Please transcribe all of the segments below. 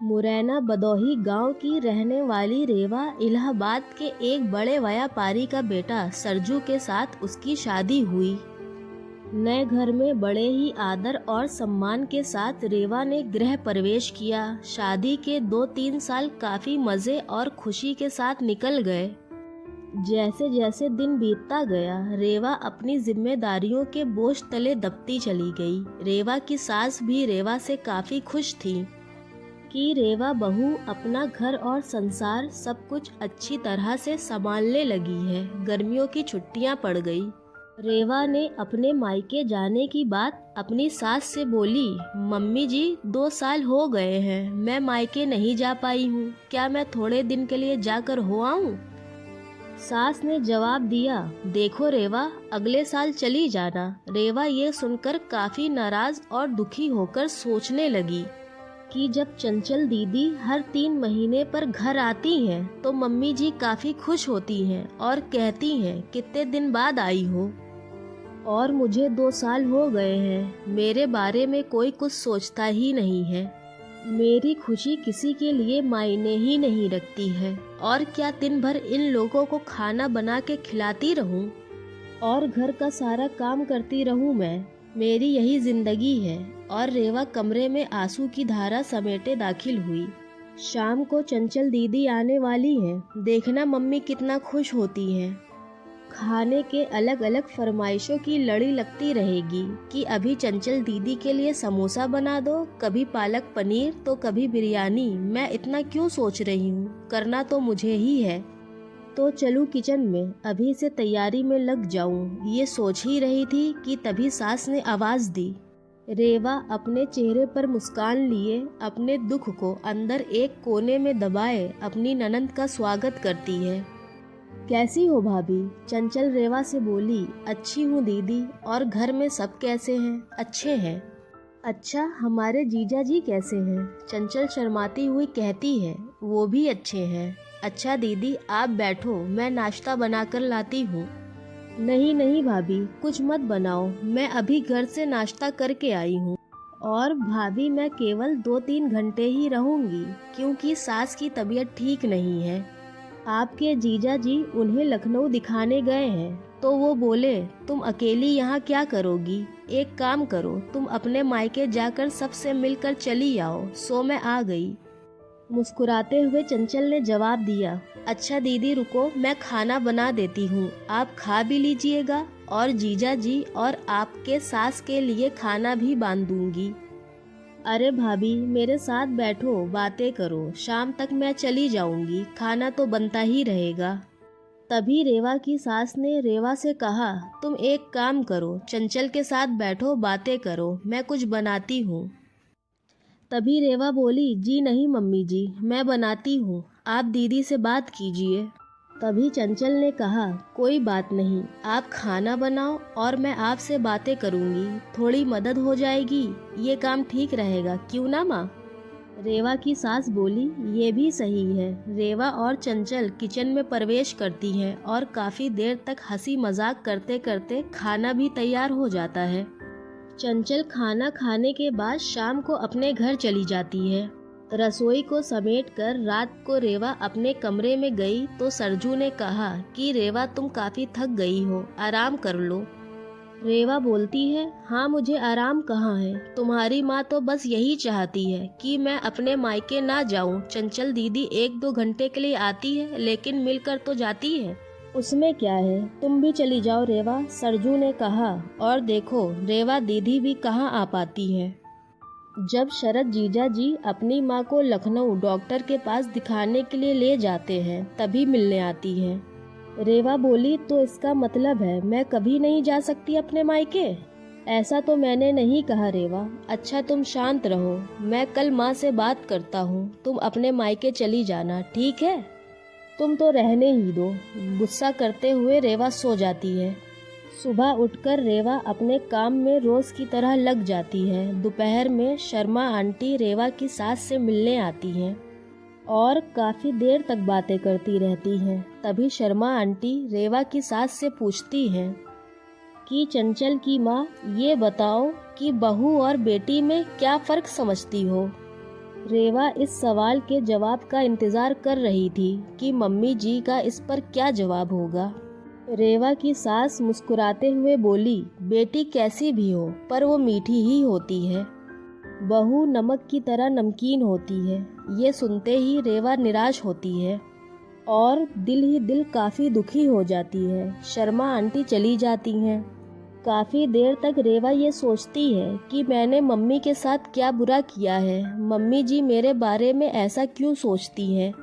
मुरैना बदौही गांव की रहने वाली रेवा इलाहाबाद के एक बड़े व्यापारी का बेटा सरजू के साथ उसकी शादी हुई। नए घर में बड़े ही आदर और सम्मान के साथ रेवा ने गृह प्रवेश किया। शादी के 2-3 साल काफी मजे और खुशी के साथ निकल गए। जैसे जैसे दिन बीतता गया, रेवा अपनी जिम्मेदारियों के बोझ तले दबती चली गई। रेवा की सास भी रेवा से काफी खुश थी कि रेवा बहू अपना घर और संसार सब कुछ अच्छी तरह से संभालने लगी है। गर्मियों की छुट्टियां पड़ गई। रेवा ने अपने मायके जाने की बात अपनी सास से बोली। मम्मी जी, 2 साल हो गए हैं, मैं मायके नहीं जा पाई हूँ, क्या मैं थोड़े दिन के लिए जाकर हो आऊँ? सास ने जवाब दिया, देखो रेवा, अगले साल चली जाना। रेवा ये सुनकर काफी नाराज और दुखी होकर सोचने लगी कि जब चंचल दीदी हर 3 महीने पर घर आती हैं तो मम्मी जी काफी खुश होती हैं और कहती हैं कितने दिन बाद आई हो, और मुझे 2 साल हो गए हैं, मेरे बारे में कोई कुछ सोचता ही नहीं है। मेरी खुशी किसी के लिए मायने ही नहीं रखती है, और क्या दिन भर इन लोगों को खाना बना के खिलाती रहूं और घर का सारा काम करती रहूं मैं? मेरी यही जिंदगी है। और रेवा कमरे में आंसू की धारा समेटे दाखिल हुई। शाम को चंचल दीदी आने वाली हैं, देखना मम्मी कितना खुश होती हैं। खाने के अलग अलग फरमाइशों की लड़ी लगती रहेगी कि अभी चंचल दीदी के लिए समोसा बना दो, कभी पालक पनीर तो कभी बिरयानी। मैं इतना क्यों सोच रही हूँ, करना तो मुझे ही है। तो चलूँ किचन में, अभी से तैयारी में लग जाऊँ। ये सोच ही रही थी कि तभी सास ने आवाज़ दी। रेवा अपने चेहरे पर मुस्कान लिए अपने दुख को अंदर एक कोने में दबाए अपनी ननंद का स्वागत करती है। कैसी हो भाभी? चंचल रेवा से बोली। अच्छी हूँ दीदी, और घर में सब कैसे हैं? अच्छे हैं। अच्छा, हमारे जीजा जी कैसे हैं? चंचल शर्माती हुई कहती है, वो भी अच्छे हैं। अच्छा दीदी, आप बैठो, मैं नाश्ता बनाकर लाती हूँ। नहीं नहीं भाभी, कुछ मत बनाओ, मैं अभी घर से नाश्ता करके आई हूँ। और भाभी, मैं केवल 2-3 घंटे ही रहूँगी, क्योंकि सास की तबीयत ठीक नहीं है। आपके जीजा जी उन्हें लखनऊ दिखाने गए हैं, तो वो बोले तुम अकेली यहाँ क्या करोगी? एक काम करो, तुम अपने मायके जाकर सबसे मिलकर चली आओ। सो मैं आ गई। मुस्कुराते हुए चंचल ने जवाब दिया, अच्छा दीदी रुको, मैं खाना बना देती हूँ, आप खा भी लीजिएगा, और जीजा जी और आपके सास के लिए खाना भी बांध दूंगी। अरे भाभी, मेरे साथ बैठो, बातें करो, शाम तक मैं चली जाऊंगी, खाना तो बनता ही रहेगा। तभी रेवा की सास ने रेवा से कहा, तुम एक काम करो, चंचल के साथ बैठो, बातें करो, मैं कुछ बनाती हूँ। तभी रेवा बोली, जी नहीं मम्मी जी, मैं बनाती हूँ, आप दीदी से बात कीजिए। तभी चंचल ने कहा, कोई बात नहीं, आप खाना बनाओ और मैं आपसे बातें करूंगी, थोड़ी मदद हो जाएगी, ये काम ठीक रहेगा, क्यों ना माँ? रेवा की सास बोली, ये भी सही है। रेवा और चंचल किचन में प्रवेश करती हैं और काफ़ी देर तक हंसी मजाक करते करते खाना भी तैयार हो जाता है। चंचल खाना खाने के बाद शाम को अपने घर चली जाती है। रसोई को समेटकर रात को रेवा अपने कमरे में गई तो सरजू ने कहा कि रेवा, तुम काफ़ी थक गई हो, आराम कर लो। रेवा बोलती है, हाँ मुझे आराम कहाँ है, तुम्हारी माँ तो बस यही चाहती है कि मैं अपने मायके ना जाऊँ। चंचल दीदी 1-2 घंटे के लिए आती है, लेकिन मिलकर तो जाती है, उसमें क्या है, तुम भी चली जाओ रेवा, सरजू ने कहा। और देखो, रेवा दीदी भी कहाँ आ पाती है। जब शरद जीजा जी अपनी माँ को लखनऊ डॉक्टर के पास दिखाने के लिए ले जाते हैं, तभी मिलने आती है। रेवा बोली, तो इसका मतलब है मैं कभी नहीं जा सकती अपने मायके? ऐसा तो मैंने नहीं कहा रेवा। अच्छा तुम शांत रहो, मैं कल माँ से बात करता हूँ, तुम अपने मायके चली जाना, ठीक है? तुम तो रहने ही दो। गुस्सा करते हुए रेवा सो जाती है। सुबह उठकर रेवा अपने काम में रोज की तरह लग जाती है। दोपहर में शर्मा आंटी रेवा की सास से मिलने आती हैं और काफ़ी देर तक बातें करती रहती हैं। तभी शर्मा आंटी रेवा की सास से पूछती हैं कि चंचल की माँ, ये बताओ कि बहू और बेटी में क्या फ़र्क समझती हो? रेवा इस सवाल के जवाब का इंतज़ार कर रही थी कि मम्मी जी का इस पर क्या जवाब होगा। रेवा की सास मुस्कुराते हुए बोली, बेटी कैसी भी हो पर वो मीठी ही होती है। बहू नमक की तरह नमकीन होती है। ये सुनते ही रेवा निराश होती है और दिल ही दिल काफ़ी दुखी हो जाती है। शर्मा आंटी चली जाती हैं। काफ़ी देर तक रेवा ये सोचती है कि मैंने मम्मी के साथ क्या बुरा किया है, मम्मी जी मेरे बारे में ऐसा क्यों सोचती हैं।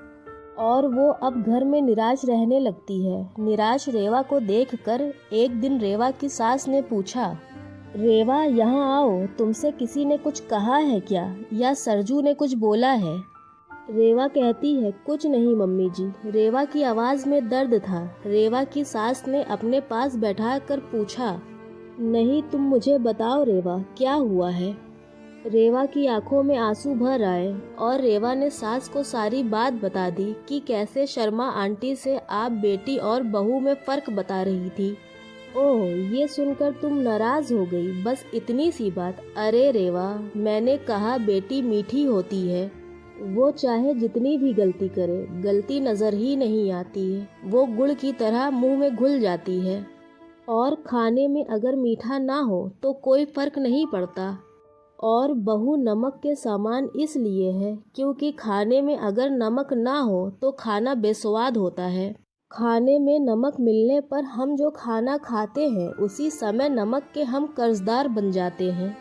और वो अब घर में निराश रहने लगती है। निराश रेवा को देखकर एक दिन रेवा की सास ने पूछा, रेवा यहाँ आओ, तुमसे किसी ने कुछ कहा है क्या, या सरजू ने कुछ बोला है। रेवा कहती है, कुछ नहीं मम्मी जी। रेवा की आवाज़ में दर्द था। रेवा की सास ने अपने पास बैठा कर पूछा, नहीं तुम मुझे बताओ रेवा, क्या हुआ है। रेवा की आंखों में आंसू भर आए और रेवा ने सास को सारी बात बता दी कि कैसे शर्मा आंटी से आप बेटी और बहू में फ़र्क बता रही थी। ओह, ये सुनकर तुम नाराज़ हो गई, बस इतनी सी बात। अरे रेवा, मैंने कहा बेटी मीठी होती है, वो चाहे जितनी भी गलती करे, गलती नज़र ही नहीं आती है। वो गुड़ की तरह मुंह में घुल जाती है और खाने में अगर मीठा ना हो तो कोई फ़र्क नहीं पड़ता। और बहू नमक के सामान इसलिए है क्योंकि खाने में अगर नमक ना हो तो खाना बेस्वाद होता है। खाने में नमक मिलने पर हम जो खाना खाते हैं उसी समय नमक के हम कर्जदार बन जाते हैं।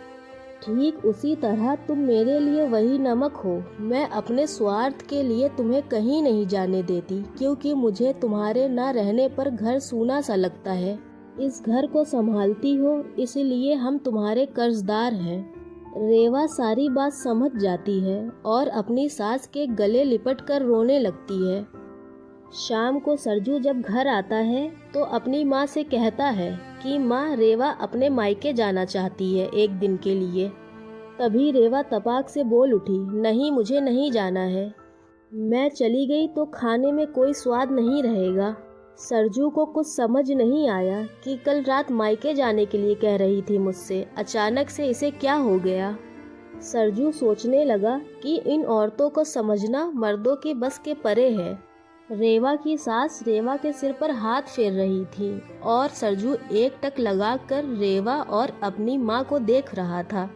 ठीक उसी तरह तुम मेरे लिए वही नमक हो। मैं अपने स्वार्थ के लिए तुम्हें कहीं नहीं जाने देती क्योंकि मुझे तुम्हारे ना रहने पर घर सूना सा लगता है। इस घर को संभालती हो इसलिए हम तुम्हारे कर्जदार हैं। रेवा सारी बात समझ जाती है और अपनी सास के गले लिपट कर रोने लगती है। शाम को सरजू जब घर आता है तो अपनी माँ से कहता है कि माँ, रेवा अपने मायके जाना चाहती है एक दिन के लिए। तभी रेवा तपाक से बोल उठी, नहीं मुझे नहीं जाना है। मैं चली गई तो खाने में कोई स्वाद नहीं रहेगा। सरजू को कुछ समझ नहीं आया कि कल रात मायके जाने के लिए कह रही थी मुझसे, अचानक से इसे क्या हो गया। सरजू सोचने लगा कि इन औरतों को समझना मर्दों की बस के परे है। रेवा की सास रेवा के सिर पर हाथ फेर रही थी और सरजू एक टक लगाकर रेवा और अपनी माँ को देख रहा था।